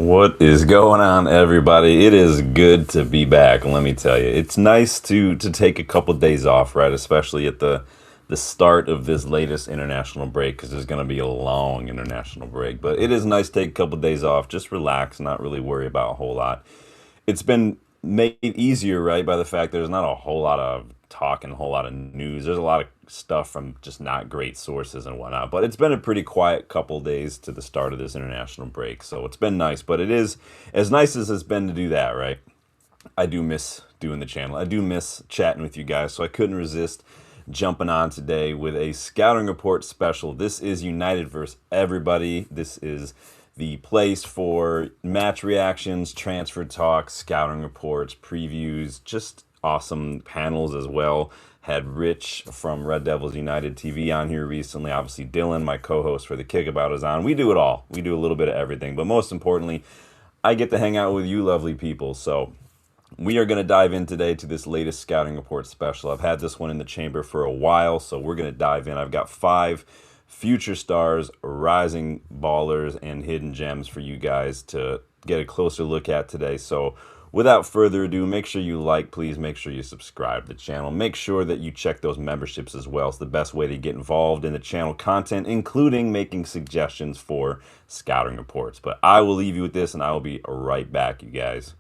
What is going on, everybody? It is good to be back. Let me tell you, it's nice to take a couple days off, right? Especially at the start of this latest international break, because there's going to be a long international break. But it is nice to take a couple days off, just relax, not really worry about a whole lot. It's been made easier, right, by the fact there's not a whole lot of talk and a whole lot of news. There's a lot of stuff from just not great sources and whatnot. But it's been a pretty quiet couple days to the start of this international break. So it's been nice. But it is as nice as it's been to do that, right? I do miss doing the channel. I do miss chatting with you guys. So I couldn't resist jumping on today with a scouting report special. This is United versus everybody. This is the place for match reactions, transfer talks, scouting reports, previews, just awesome panels as well. Had Rich from Red Devils United TV on here recently. Obviously, Dylan, my co-host for the Kickabout, is on. We do it all. We do a little bit of everything. But most importantly, I get to hang out with you lovely people. So we are going to dive in today to this latest scouting report special. I've had this one in the chamber for a while, so we're going to dive in. I've got 5 future stars, rising ballers, and hidden gems for you guys to get a closer look at today. So without further ado, make sure you like, please make sure you subscribe to the channel. Make sure that you check those memberships as well. It's the best way to get involved in the channel content, including making suggestions for scouting reports. But I will leave you with this, and I will be right back, you guys.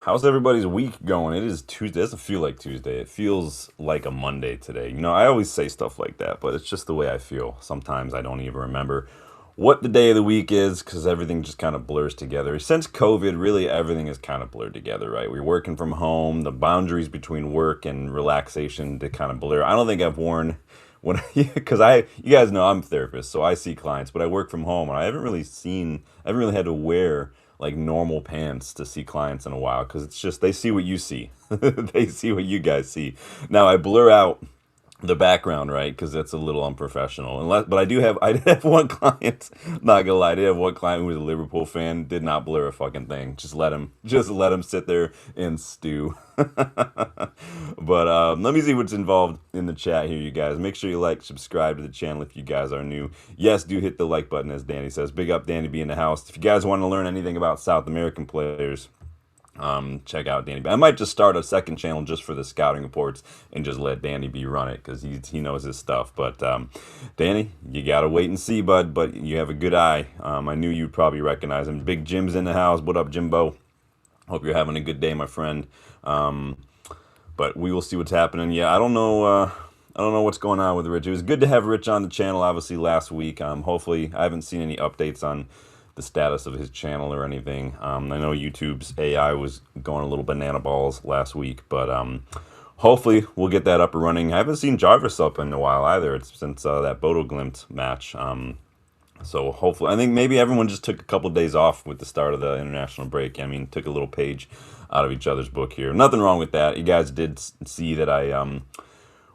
How's everybody's week going? It is Tuesday. It doesn't feel like Tuesday. It feels like a Monday today. You know, I always say stuff like that, but it's just the way I feel. Sometimes I don't even remember what the day of the week is because everything just kind of blurs together. Since COVID, really everything is kind of blurred together, right? We're working from home. The boundaries between work and relaxation to kind of blur. I don't think I've worn because you guys know I'm a therapist, so I see clients, but I work from home and I haven't really had to wear like normal pants to see clients in a while because it's just they see what you see. They see what you guys see. Now I blur out the background, right, because that's a little unprofessional. But I did have one client, not gonna lie, I did have one client who was a Liverpool fan, did not blur a fucking thing. Just let him sit there and stew. But let me see what's involved in the chat here, you guys. Make sure you like, subscribe to the channel if you guys are new. Yes, do hit the like button, as Danny says. Big up Danny B in the house. If you guys want to learn anything about South American players, check out Danny B. I might just start a second channel just for the scouting reports and just let Danny B run it because he knows his stuff. But Danny, you gotta wait and see, bud. But you have a good eye. I knew you'd probably recognize him. Big Jim's in the house. What up, Jimbo? Hope you're having a good day, my friend. But we will see what's happening. Yeah, I don't know what's going on with Rich. It was good to have Rich on the channel, obviously, last week. Hopefully, I haven't seen any updates on the status of his channel or anything. I know YouTube's AI was going a little banana balls last week, but hopefully we'll get that up and running. I haven't seen Jarvis up in a while either. It's since that Bodo Glimt match. So hopefully, I think maybe everyone just took a couple of days off with the start of the international break. I mean, took a little page out of each other's book here. Nothing wrong with that. You guys did see that I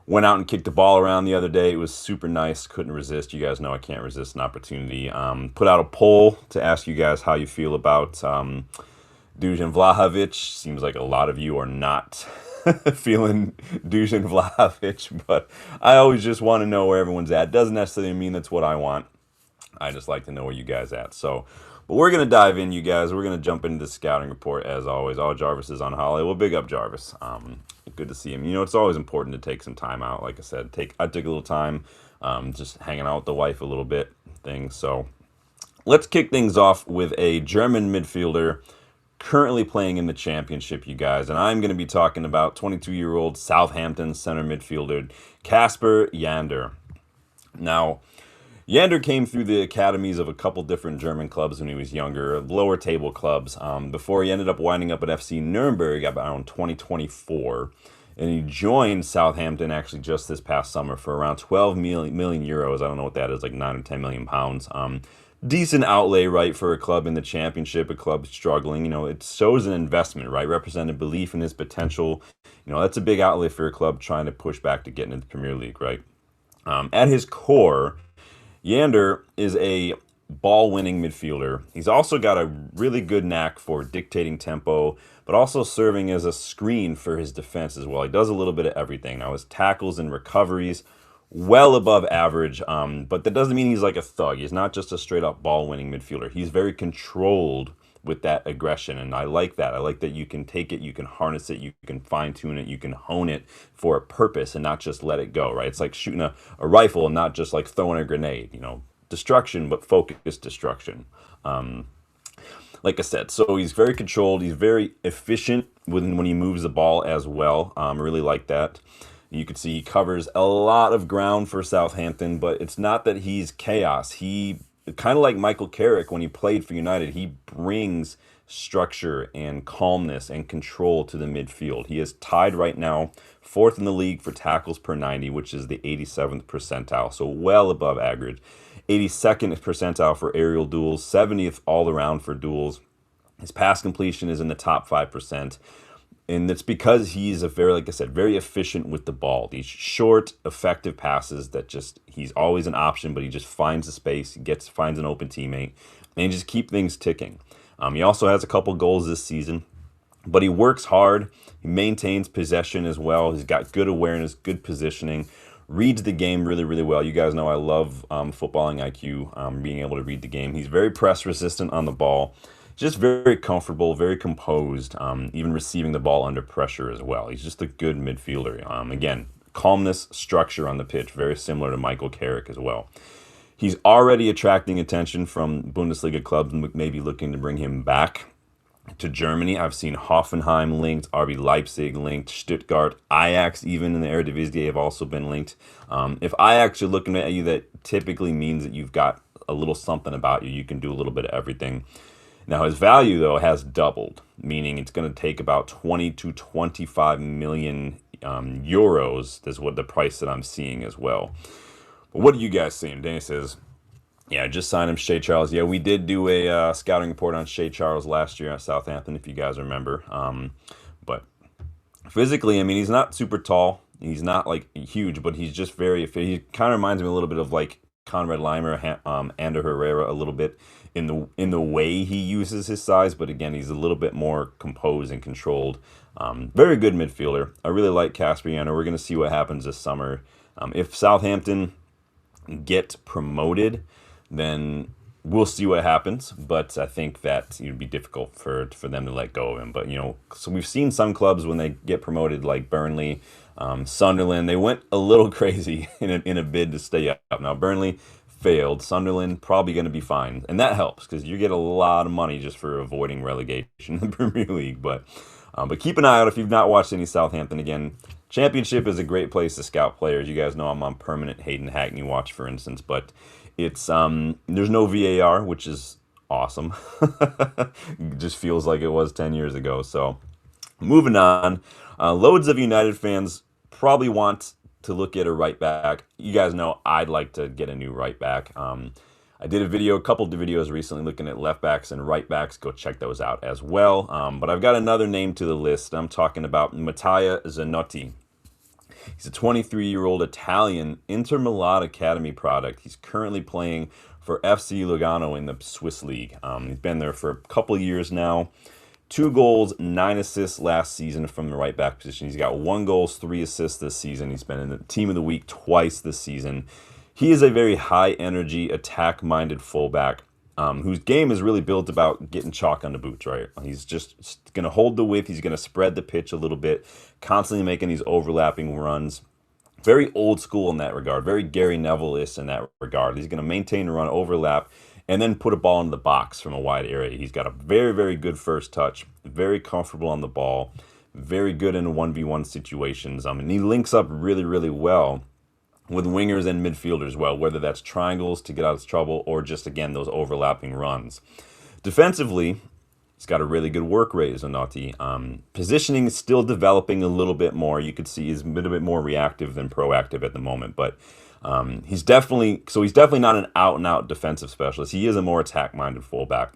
went out and kicked the ball around the other day. It was super nice. Couldn't resist. You guys know I can't resist an opportunity. Put out a poll to ask you guys how you feel about Dusan Vlahovic. Seems like a lot of you are not feeling Dusan Vlahovic, but I always just want to know where everyone's at. Doesn't necessarily mean that's what I want. I just like to know where you guys at. So, but we're going to dive in, you guys. We're going to jump into the scouting report as always. All Jarvis is on holiday. Well, big up Jarvis. Good to see him. You know, it's always important to take some time out. Like I said, I took a little time just hanging out with the wife a little bit things. So let's kick things off with a German midfielder currently playing in the championship, you guys. And I'm going to be talking about 22-year-old Southampton center midfielder Kasper Jander. Now, Jander came through the academies of a couple different German clubs when he was younger, lower table clubs, before he ended up winding up at FC Nuremberg around 2024. And he joined Southampton actually just this past summer for around 12 million euros. I don't know what that is, like 9 or 10 million pounds. decent outlay, right, for a club in the championship, a club struggling. It shows an investment, right, represented belief in his potential. That's a big outlay for a club trying to push back to get into the Premier League, right? At his core, Yander is a ball winning midfielder. He's also got a really good knack for dictating tempo, but also serving as a screen for his defense as well. He does a little bit of everything. Now, his tackles and recoveries, well above average, but that doesn't mean he's like a thug. He's not just a straight up ball winning midfielder. He's very controlled with that aggression, and I like that. I like that you can take it, you can harness it, you can fine tune it, you can hone it for a purpose and not just let it go, right? It's like shooting a rifle and not just like throwing a grenade, destruction, but focused destruction. Like I said, so he's very controlled, he's very efficient when he moves the ball as well. I really like that. You can see he covers a lot of ground for Southampton, but it's not that he's chaos. He kind of like Michael Carrick when he played for United, he brings structure and calmness and control to the midfield. He is tied right now fourth in the league for tackles per 90, which is the 87th percentile, so well above average. 82nd percentile for aerial duels, 70th all around for duels. His pass completion is in the top 5%. And it's because he's like I said, very efficient with the ball. These short, effective passes that he's always an option, but he just finds the space, finds an open teammate, and he just keep things ticking. He also has a couple goals this season, but he works hard. He maintains possession as well. He's got good awareness, good positioning, reads the game really, really well. You guys know I love footballing IQ, being able to read the game. He's very press resistant on the ball. Just very comfortable, very composed, even receiving the ball under pressure as well. He's just a good midfielder. Again, calmness, structure on the pitch, very similar to Michael Carrick as well. He's already attracting attention from Bundesliga clubs, maybe looking to bring him back to Germany. I've seen Hoffenheim linked, RB Leipzig linked, Stuttgart, Ajax even in the Eredivisie have also been linked. If Ajax are looking at you, that typically means that you've got a little something about you. You can do a little bit of everything. Now, his value, though, has doubled, meaning it's going to take about 20 to 25 million euros. That's what the price that I'm seeing as well. But what are you guys seeing? Danny says, yeah, just signed him, Shea Charles. Yeah, we did do a scouting report on Shea Charles last year at Southampton, if you guys remember. But physically, I mean, he's not super tall. He's not, like, huge, but he's just very fit. He kind of reminds me a little bit of, like, Conrad Leimer, Ander Herrera a little bit in the way he uses his size, but again, he's a little bit more composed and controlled. Very good midfielder. I really like Caspiano. We're going to see what happens this summer. If Southampton get promoted, then we'll see what happens, but I think that it would be difficult for them to let go of him. But, so we've seen some clubs when they get promoted, like Burnley, Sunderland, they went a little crazy in a bid to stay up. Now, Burnley failed. Sunderland probably going to be fine, and that helps because you get a lot of money just for avoiding relegation in the Premier League. But keep an eye out if you've not watched any Southampton. Again, Championship is a great place to scout players. You guys know I'm on permanent Hayden Hackney watch, for instance, but it's there's no VAR, which is awesome. It just feels like it was 10 years ago. So moving on, loads of United fans probably want to look at a right back. You guys know I'd like to get a new right back. I did a couple of videos recently looking at left backs and right backs. Go check those out as well. But I've got another name to the list. I'm talking about Mattia Zanotti. He's a 23-year-old Italian Inter Milan Academy product. He's currently playing for FC Lugano in the Swiss League. He's been there for a couple years now. 2 goals, 9 assists last season from the right back position. He's got 1 goal, 3 assists this season. He's been in the team of the week twice this season. He is a very high-energy, attack-minded fullback whose game is really built about getting chalk on the boots, right? He's just going to hold the width. He's going to spread the pitch a little bit, constantly making these overlapping runs. Very old school in that regard, very Gary Neville-ish in that regard. He's going to maintain the run, overlap, and then put a ball in the box from a wide area. He's got a very, very good first touch, very comfortable on the ball, very good in 1v1 situations. And he links up really, really well with wingers and midfielders well, whether that's triangles to get out of trouble or just, again, those overlapping runs. Defensively, He's got a really good work rate, Zanotti. Positioning is still developing a little bit more. You could see he's a little bit more reactive than proactive at the moment, but he's definitely not an out and out defensive specialist. He is a more attack minded fullback,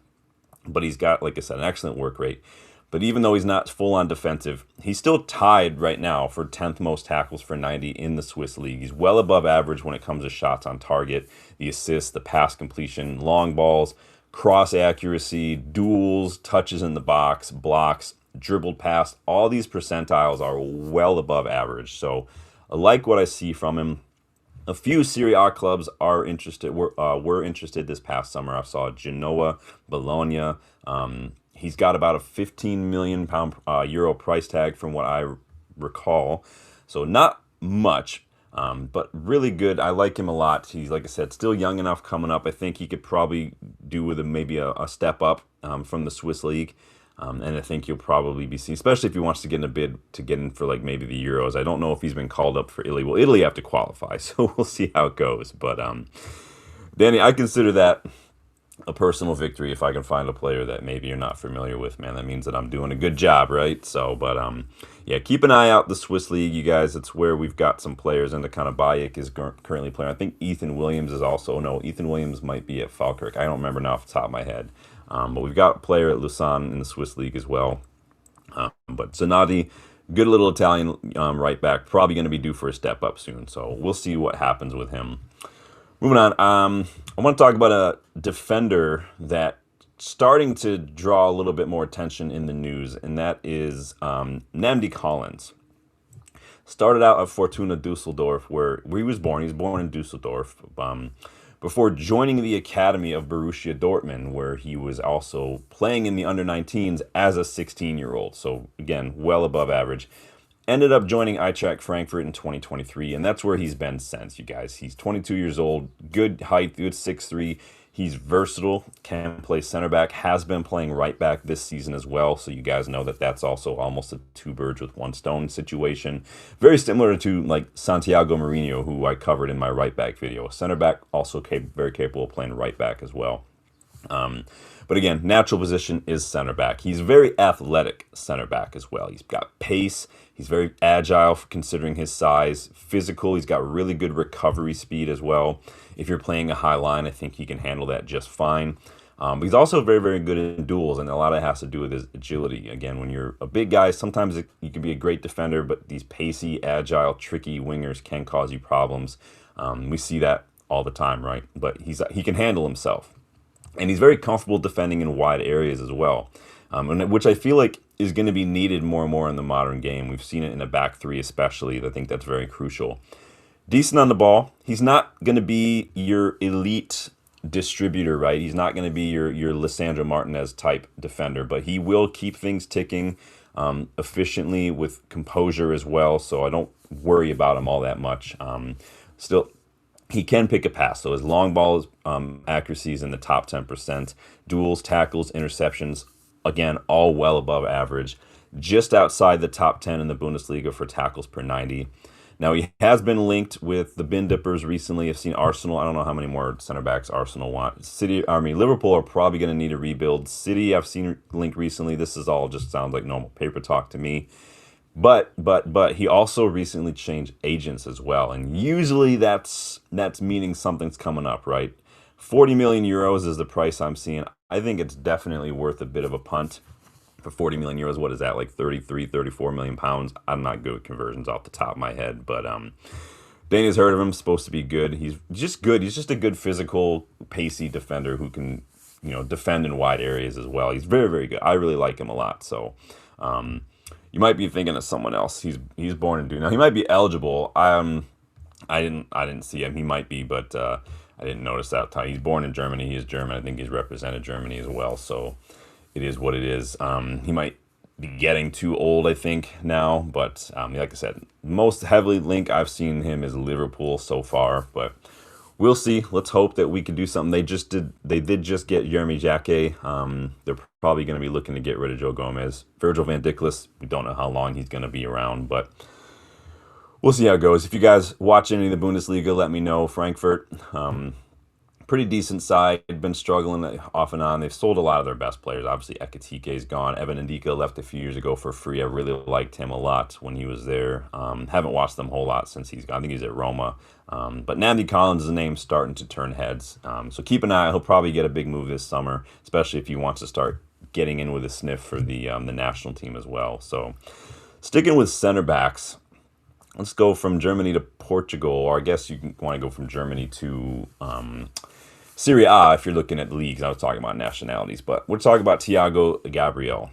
but he's got, like I said, an excellent work rate. But even though he's not full on defensive, he's still tied right now for 10th most tackles for 90 in the Swiss league. He's well above average when it comes to shots on target, the assists, the pass completion, long balls, cross accuracy, duels, touches in the box, blocks, dribbled past. All these percentiles are well above average. So I like what I see from him. A few Serie A clubs are interested. Were interested this past summer. I saw Genoa, Bologna. He's got about a 15 million euro price tag from what I recall. So not much, but really good. I like him a lot. He's, like I said, still young enough coming up. I think he could probably do with maybe a step up from the Swiss league. And I think you'll probably be seeing, especially if he wants to get in a bid to get in for like maybe the Euros. I don't know if he's been called up for Italy. Well, Italy have to qualify, so we'll see how it goes. But Danny, I consider that a personal victory if I can find a player that maybe you're not familiar with, man. That means that I'm doing a good job, right? So, but yeah, keep an eye out the Swiss league, you guys. It's where we've got some players, and the kind of Bayek is currently playing. I think Ethan Williams is also, no, Ethan Williams might be at Falkirk. I don't remember now off the top of my head. But we've got a player at Lausanne in the Swiss league as well. But Zanotti, good little Italian right back, probably going to be due for a step up soon. So we'll see what happens with him. Moving on, I want to talk about a defender that starting to draw a little bit more attention in the news, and that is Nnamdi Collins. Started out at Fortuna Dusseldorf, where he was born. He was born in Dusseldorf. Before joining the academy of Borussia Dortmund, where he was also playing in the under-19s as a 16-year-old. So, again, well above average. Ended up joining Eintracht Frankfurt in 2023, and that's where he's been since, you guys. He's 22 years old, good height, good 6'3". He's versatile, can play center back, has been playing right back this season as well. So you guys know that that's also almost a two birds with one stone situation. Very similar to like Santiago Mourinho, who I covered in my right back video. Center back, also very capable of playing right back as well. But again, natural position is center back. He's very athletic center back as well. He's got pace. He's very agile considering his size. Physical. He's got really good recovery speed as well. If you're playing a high line, I think he can handle that just fine. But he's also very, very good in duels, and a lot of it has to do with his agility. Again, when you're a big guy, sometimes you can be a great defender, but these pacey, agile, tricky wingers can cause you problems. We see that all the time, right? But he can handle himself. And he's very comfortable defending in wide areas as well, which I feel like is going to be needed more and more in the modern game. We've seen it in the back three especially. I think that's very crucial. Decent on the ball. He's not going to be your elite distributor, right? He's not going to be your Lisandro Martinez type defender, but he will keep things ticking efficiently with composure as well, so I don't worry about him all that much. Still, he can pick a pass, so his long ball accuracy is in the top 10%. Duels, tackles, interceptions, again, all well above average. Just outside the top 10 in the Bundesliga for tackles per 90. Now, he has been linked with the Bin Dippers recently. I've seen Arsenal. I don't know how many more center backs Arsenal want. Liverpool are probably going to need a rebuild. City, I've seen linked recently. This is all just sounds like normal paper talk to me. But he also recently changed agents as well, and usually that's meaning something's coming up, right? 40 million euros is the price I'm seeing. I think it's definitely worth a bit of a punt for 40 million euros. What is that, like 33, 34 million pounds? I'm not good with conversions off the top of my head, but Dana's heard of him. Supposed to be good. He's just good. He's just a good physical, pacey defender who can, defend in wide areas as well. He's very, very good. I really like him a lot. So. You might be thinking of someone else. He's born in Dune. Now he might be eligible. I didn't see him. He might be, but I didn't notice that time. He's born in Germany. He is German. I think he's represented Germany as well. So it is what it is. He might be getting too old, I think, now. But like I said, most heavily linked I've seen him is Liverpool so far. But we'll see. Let's hope that we can do something. They did just get Jeremy Jacquet. They're probably going to be looking to get rid of Joe Gomez. Virgil van Dijk, we don't know how long he's going to be around, but we'll see how it goes. If you guys watch any of the Bundesliga, let me know. Frankfurt, pretty decent side. Been struggling off and on. They've sold a lot of their best players. Obviously, Ekitike's gone. Evan Ndika left a few years ago for free. I really liked him a lot when he was there. Haven't watched them a whole lot since he's gone. I think he's at Roma. But Namdi Collins is a name starting to turn heads. So keep an eye. He'll probably get a big move this summer, especially if he wants to start getting in with a sniff for the national team as well. So sticking with center backs, let's go from Germany to Portugal, or I guess you want to go from Germany to Serie A if you're looking at the leagues. I was talking about nationalities, but we're talking about Thiago Gabriel.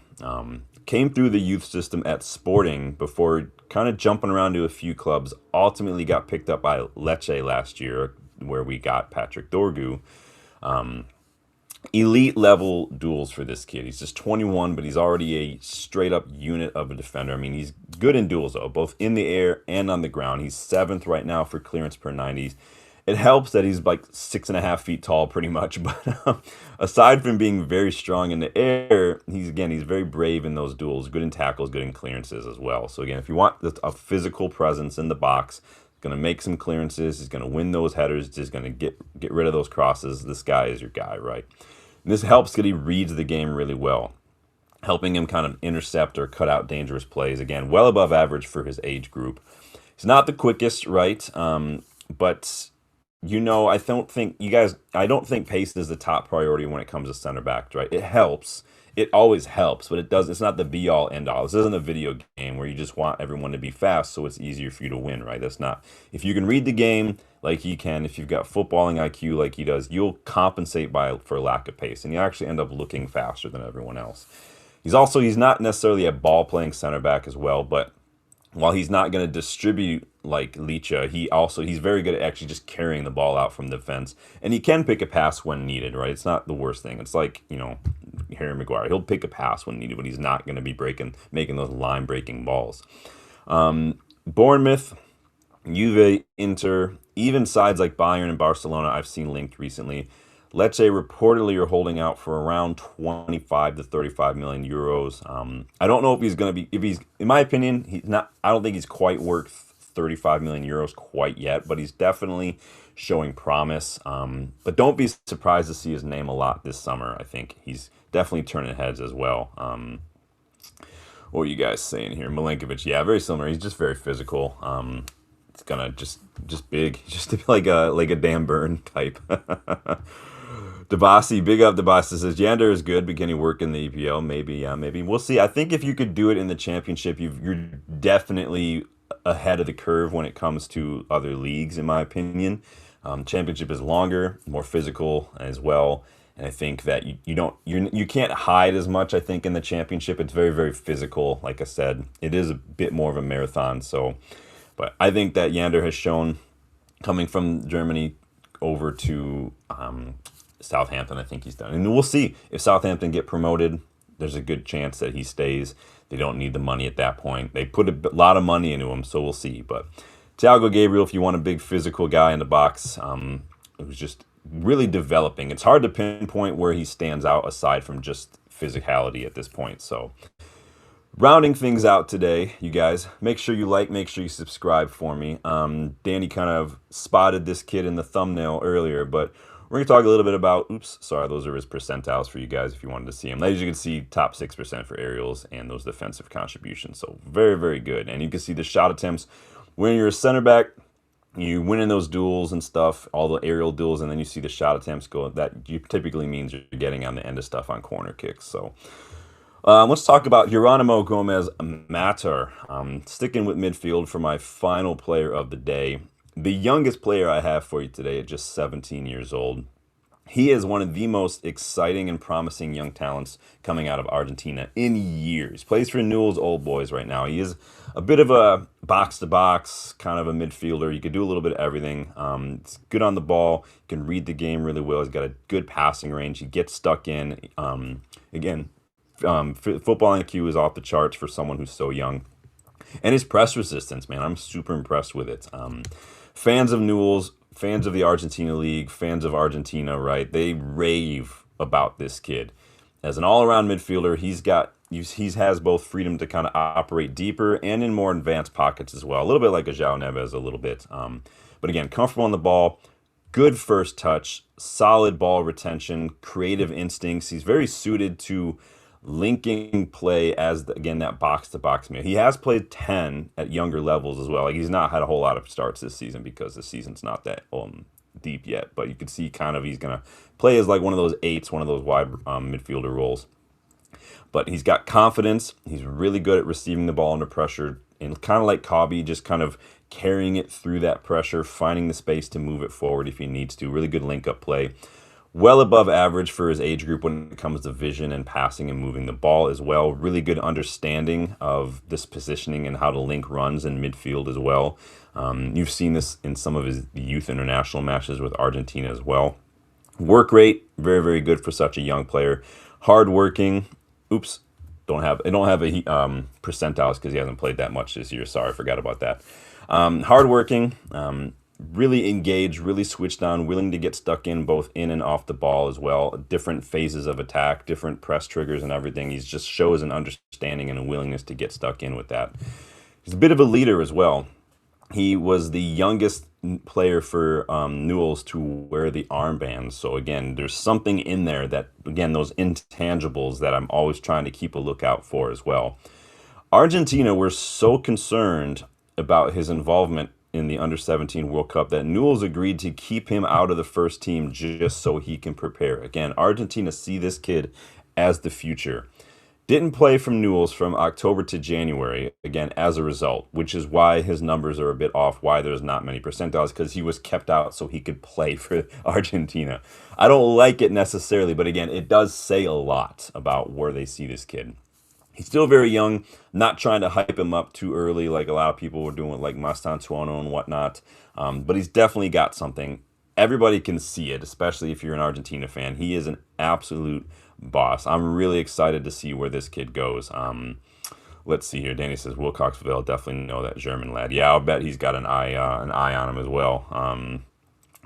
Came through the youth system at Sporting before kind of jumping around to a few clubs. Ultimately got picked up by Lecce last year, where we got Patrick Dorgu. Elite level duels for this kid. He's just 21, but he's already a straight up unit of a defender. I mean, he's good in duels though, both in the air and on the ground. He's 7th right now for clearance per 90s. It helps that he's like 6.5 feet tall pretty much, but aside from being very strong in the air, he's very brave in those duels, good in tackles, good in clearances as well. So again, if you want a physical presence in the box, going to make some clearances, he's going to win those headers, he's going to get rid of those crosses, this guy is your guy, right? And this helps that he reads the game really well, helping him kind of intercept or cut out dangerous plays. Again, well above average for his age group. He's not the quickest, right? But I don't think pace is the top priority when it comes to center back, right? It helps. It always helps, but it's not the be all end all. This isn't a video game where you just want everyone to be fast so it's easier for you to win, right? That's not. If you can read the game like he can, if you've got footballing IQ like he does, you'll compensate for lack of pace, and you actually end up looking faster than everyone else. He's not necessarily a ball playing center back as well, but while he's not going to distribute like Licha, he's very good at actually just carrying the ball out from the defense, and he can pick a pass when needed, right? It's not the worst thing. It's like, Harry Maguire. He'll pick a pass when needed, but he's not going to be making those line-breaking balls. Bournemouth, Juve, Inter, even sides like Bayern and Barcelona I've seen linked recently. Lecce reportedly are holding out for around 25 to 35 million euros. I don't know if he's going to be, in my opinion, I don't think he's quite worth 35 million euros quite yet, but he's definitely showing promise. But don't be surprised to see his name a lot this summer. I think he's definitely turning heads as well. What are you guys saying here? Milenkovic, yeah, very similar. He's just very physical. It's gonna just big, just like a Dan Burn type. Dabasi, big up Dabasi, says Yander is good, but can he work in the EPL? Maybe. We'll see. I think if you could do it in the championship, you're definitely ahead of the curve when it comes to other leagues, in my opinion. Championship is longer, more physical as well. And I think that you can't hide as much, I think, in the championship. It's very, very physical. Like I said, it is a bit more of a marathon. So, but I think that Yander has shown, coming from Germany over to Southampton, I think he's done. And we'll see if Southampton get promoted. There's a good chance that he stays. They don't need the money at that point. They put a lot of money into him, so we'll see. But Thiago Gabriel, if you want a big physical guy in the box, who's just really developing. It's hard to pinpoint where he stands out aside from just physicality at this point. So rounding things out today, you guys, make sure you subscribe for me. Danny kind of spotted this kid in the thumbnail earlier, but we're going to talk a little bit about, those are his percentiles for you guys if you wanted to see them. As you can see, top 6% for aerials and those defensive contributions. So very, very good. And you can see the shot attempts. When you're a center back, you win in those duels and stuff, all the aerial duels, and then you see the shot attempts go. That typically means you're getting on the end of stuff on corner kicks. So let's talk about Geronimo Gomez Matter. Sticking with midfield for my final player of the day. The youngest player I have for you today at just 17 years old. He is one of the most exciting and promising young talents coming out of Argentina in years. Plays for Newell's Old Boys right now. He is a bit of a box-to-box kind of a midfielder. He could do a little bit of everything. He's good on the ball. He can read the game really well. He's got a good passing range. He gets stuck in. Football IQ is off the charts for someone who's so young. And his press resistance, man, I'm super impressed with it. Fans of Newell's, fans of the Argentina League, fans of Argentina, right? They rave about this kid. As an all-around midfielder, he has both freedom to kind of operate deeper and in more advanced pockets as well. A little bit like a João Neves, a little bit. But again, comfortable on the ball, good first touch, solid ball retention, creative instincts. He's very suited to linking play as, again, that box-to-box man. He has played 10 at younger levels as well. Like, he's not had a whole lot of starts this season because the season's not that deep yet. But you can see kind of he's going to play as like one of those eights, one of those wide midfielder roles. But he's got confidence. He's really good at receiving the ball under pressure. And kind of like Cobby, just kind of carrying it through that pressure, finding the space to move it forward if he needs to. Really good link-up play. Well above average for his age group when it comes to vision and passing and moving the ball as well. Really good understanding of this positioning and how to link runs in midfield as well. You've seen this in some of his youth international matches with Argentina as well. Work rate, very, very good for such a young player. Hard working. Oops, don't have a percentiles because he hasn't played that much this year. Sorry, forgot about that. Hardworking, really engaged, really switched on, willing to get stuck in both in and off the ball as well. Different phases of attack, different press triggers and everything. He just shows an understanding and a willingness to get stuck in with that. He's a bit of a leader as well. He was the youngest player for Newell's to wear the armband. So again, there's something in there that, again, those intangibles that I'm always trying to keep a lookout for as well. Argentina were so concerned about his involvement in the Under-17 World Cup that Newell's agreed to keep him out of the first team just so he can prepare. Again, Argentina see this kid as the future. Didn't play from Newell's from October to January, again, as a result, which is why his numbers are a bit off, why there's not many percentiles, because he was kept out so he could play for Argentina. I don't like it necessarily, but again, it does say a lot about where they see this kid. He's still very young, not trying to hype him up too early like a lot of people were doing with like Mastantuono and whatnot, but he's definitely got something. Everybody can see it, especially if you're an Argentina fan. He is an absolute boss. I'm really excited to see where this kid goes. Let's see here. Danny says Wilcoxville, definitely know that German lad. Yeah, I'll bet he's got an eye on him as well.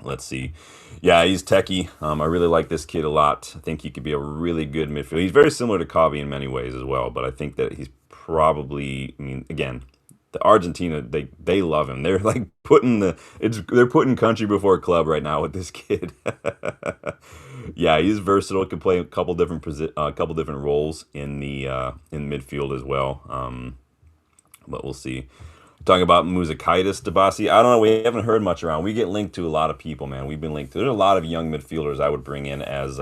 Let's see. Yeah, he's techie. I really like this kid a lot. I think he could be a really good midfielder. He's very similar to Cobby in many ways as well, but I think that he's probably, I mean, again, the Argentina, they love him. They're like they're putting country before club right now with this kid. Yeah, he's versatile. Could play a couple different roles in midfield as well. But we'll see. Talking about Muzakaitis, Dabasi. I don't know. We haven't heard much around. We get linked to a lot of people, man. We've been linked to. There's a lot of young midfielders I would bring in as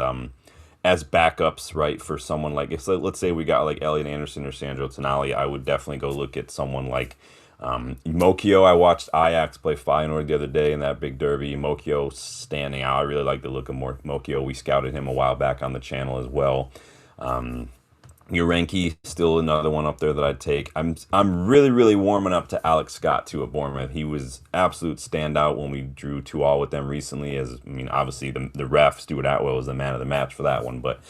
backups, right? For someone like, let's say we got like Elliot Anderson or Sandro Tonali. I would definitely go look at someone like Mokio. I watched Ajax play Feyenoord the other day in that big derby. Mokio standing out. I really like the look of Mokio. We scouted him a while back on the channel as well. Urenki, still another one up there that I'd take. I'm really, really warming up to Alex Scott too at Bournemouth. He was absolute standout when we drew 2-2 with them recently. Obviously the ref, Stuart Atwell, was the man of the match for that one. But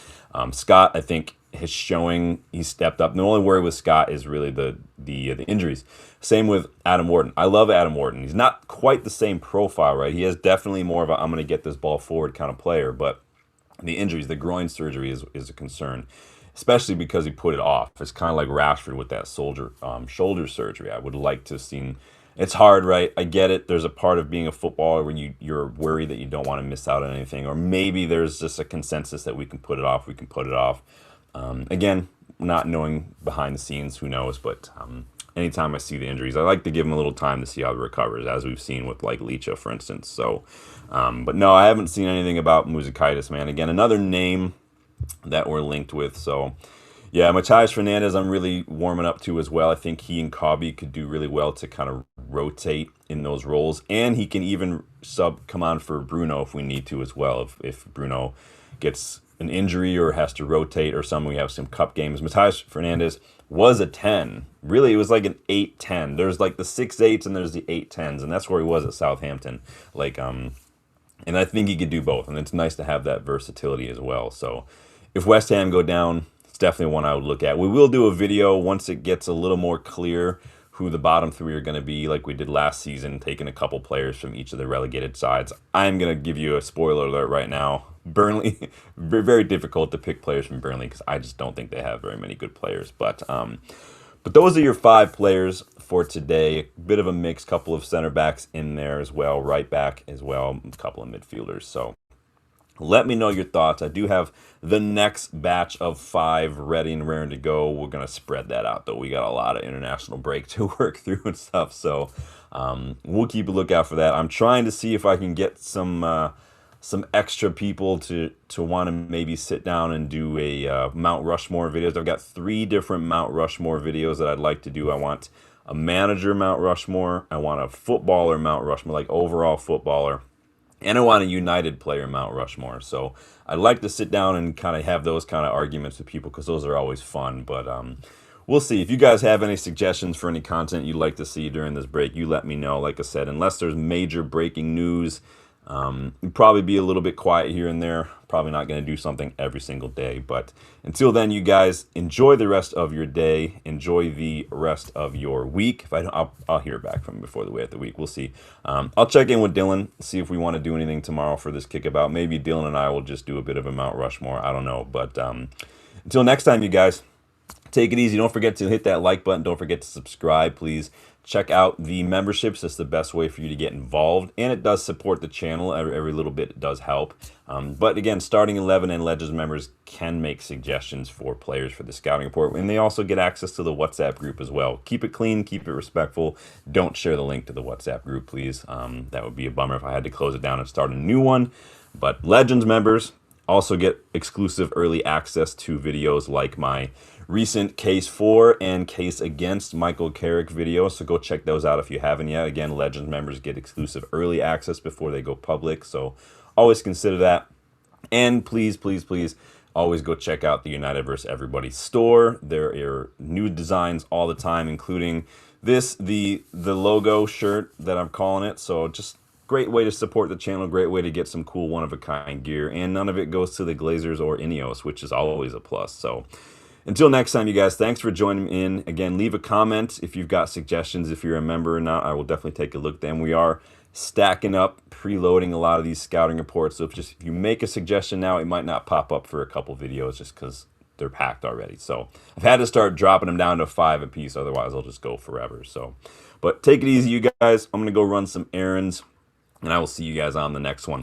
Scott, I think, is showing he's stepped up. The only worry with Scott is really the injuries. Same with Adam Wharton. I love Adam Wharton. He's not quite the same profile, right? He has definitely more of a I'm going to get this ball forward kind of player, but the injuries, the groin surgery is a concern, especially because he put it off. It's kind of like Rashford with that shoulder surgery. I would like to have seen. It's hard, right? I get it. There's a part of being a footballer when you're worried that you don't want to miss out on anything, or maybe there's just a consensus that we can put it off. We can put it off. Again, not knowing behind the scenes, who knows? But anytime I see the injuries, I like to give him a little time to see how it recovers, as we've seen with like Licha, for instance. So, but no, I haven't seen anything about Muzakaitis, man. Again, another name that we're linked with. So yeah, Matthias Fernandez I'm really warming up to as well. I think he and Cobby could do really well to kind of rotate in those roles, and he can even come on for Bruno if we need to as well, if Bruno gets an injury or has to rotate or something. We have some cup games. Matthias Fernandez was a 10. Really, it was like an 8-10. There's like the 6-8s and there's the 8-10s, and that's where he was at Southampton. And I think he could do both, and it's nice to have that versatility as well. So if West Ham go down, it's definitely one I would look at. We will do a video once it gets a little more clear who the bottom three are going to be, like we did last season, taking a couple players from each of the relegated sides. I'm going to give you a spoiler alert right now. Burnley, very, very difficult to pick players from Burnley because I just don't think they have very many good players. But But those are your 5 players for today. A bit of a mix, couple of center backs in there as well, right back as well, a couple of midfielders. So let me know your thoughts. I do have the next batch of 5 ready and raring to go. We're going to spread that out, though. We got a lot of international break to work through and stuff. So we'll keep a lookout for that. I'm trying to see if I can get some extra people to want to maybe sit down and do a Mount Rushmore videos. I've got 3 different Mount Rushmore videos that I'd like to do. I want a manager Mount Rushmore. I want a footballer Mount Rushmore, like overall footballer. And I want a United player Mount Rushmore. So I'd like to sit down and kind of have those kind of arguments with people because those are always fun. But we'll see. If you guys have any suggestions for any content you'd like to see during this break, you let me know. Like I said, unless there's major breaking news, it'd probably be a little bit quiet here and there. Probably not going to do something every single day. But until then, you guys enjoy the rest of your day. Enjoy the rest of your week. If I don't, I'll hear back from him before the way of the week. We'll see. I'll check in with Dylan, see if we want to do anything tomorrow for this kickabout. Maybe Dylan and I will just do a bit of a Mount Rushmore. I don't know. But until next time, you guys, take it easy. Don't forget to hit that like button. Don't forget to subscribe, please. Check out the memberships. That's the best way for you to get involved. And it does support the channel. Every little bit does help. But again, Starting 11 and Legends members can make suggestions for players for the scouting report. And they also get access to the WhatsApp group as well. Keep it clean. Keep it respectful. Don't share the link to the WhatsApp group, please. That would be a bummer if I had to close it down and start a new one. But Legends members also get exclusive early access to videos like my recent case for and case against Michael Carrick videos. So go check those out if you haven't yet. Again, Legends members get exclusive early access before they go public. So always consider that. And please, please, please always go check out the United vs. Everybody store. There are new designs all the time, including this, the logo shirt that I'm calling it. So just great way to support the channel, great way to get some cool one-of-a-kind gear, and none of it goes to the Glazers or Ineos, which is always a plus. So until next time, you guys, thanks for joining in. Again, leave a comment if you've got suggestions. If you're a member or not, I will definitely take a look then. We are stacking up, preloading a lot of these scouting reports. So if you make a suggestion now, it might not pop up for a couple videos just because they're packed already. So I've had to start dropping them down to 5 a piece. Otherwise, they'll just go forever. So, but take it easy, you guys. I'm going to go run some errands, and I will see you guys on the next one.